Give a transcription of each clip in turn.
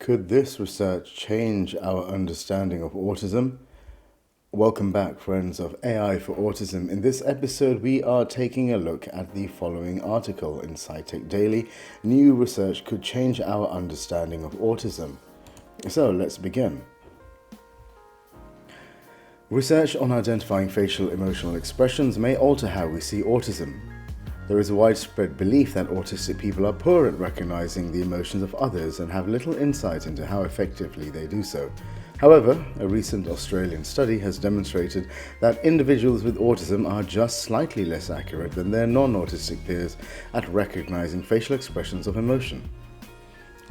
Could this research change our understanding of autism? Welcome back, friends of Ai4Autism. In this episode, we are taking a look at the following article in SciTech Daily. New research could change our understanding of autism. So let's begin. Research on identifying facial emotional expressions may alter how we see autism. There is a widespread belief that autistic people are poor at recognizing the emotions of others and have little insight into how effectively they do so. However, a recent Australian study has demonstrated that individuals with autism are just slightly less accurate than their non-autistic peers at recognizing facial expressions of emotion.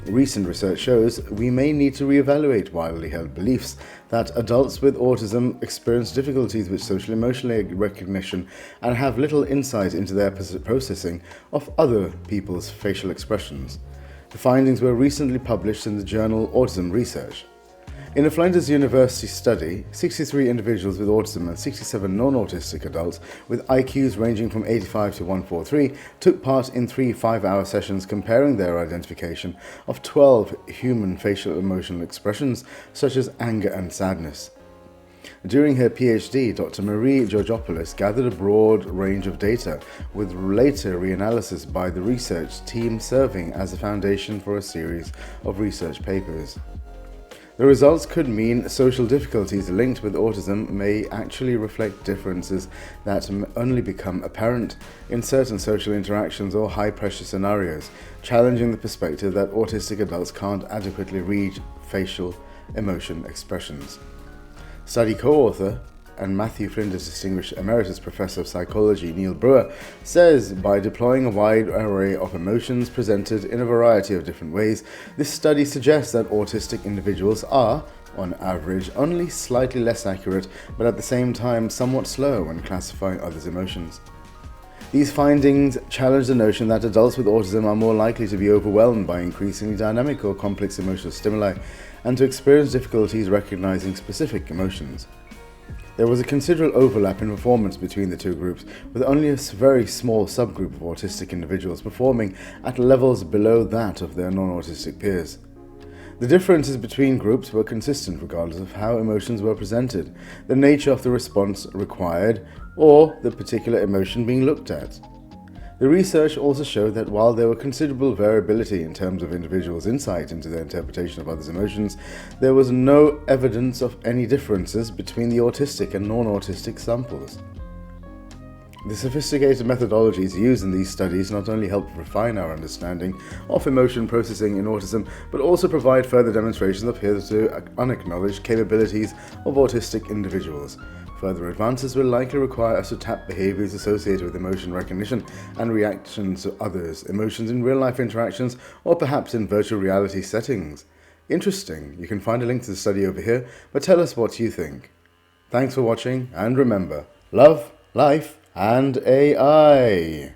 Recent research shows we may need to reevaluate widely held beliefs that adults with autism experience difficulties with social emotional recognition and have little insight into their processing of other people's facial expressions. The findings were recently published in the journal Autism Research. In a Flindersuniversity study, 63 individuals with autism and 67 non-autistic adults with IQs ranging from 85 to 143 took part in 3 5-hour sessions comparing their identification of 12 human facial emotional expressions such as anger and sadness. During her PhD, Dr. Marie Georgopoulos gathered a broad range of data, with later reanalysis by the research team serving as a foundation for a series of research papers. The results could mean social difficulties linked with autism may actually reflect differences that only become apparent in certain social interactions or high-pressure scenarios, challenging the perspective that autistic adults can't adequately read facial emotion expressions. Study co-author and Matthew Flinders Distinguished Emeritus Professor of Psychology neilbrewer says by deploying a wide array of emotions presented in a variety of different ways, this study suggests that autistic individuals are, on average, only slightly less accurate, but at the same time somewhat slow when classifying others' emotions. These findings challenge the notion that adults with autism are more likely to be overwhelmed by increasingly dynamic or complex emotional stimuli and to experience difficulties recognizing specific emotions. There was a considerable overlap in performance between the two groups, with only a very small subgroup of autistic individuals performing at levels below that of their non-autistic peers. The differences between groups were consistent regardless of how emotions were presented, the nature of the response required, or the particular emotion being looked at. The research also showed that while there were considerable variability in terms of individuals' insight into their interpretation of others' emotions, there was no evidence of any differences between the autistic and non-autistic samples. The sophisticated methodologies used in these studies not only help refine our understanding of emotion processing in autism, but also provide further demonstrations of hitherto unacknowledged capabilities of autistic individuals. Further advances will likely require us to tap behaviors associated with emotion recognition and reactions to others' emotions in real-life interactions or perhaps in virtual reality settings. Interesting. You can find a link to the study over here, but tell us what you think. Thanks for watching, and remember, love, life, and AI.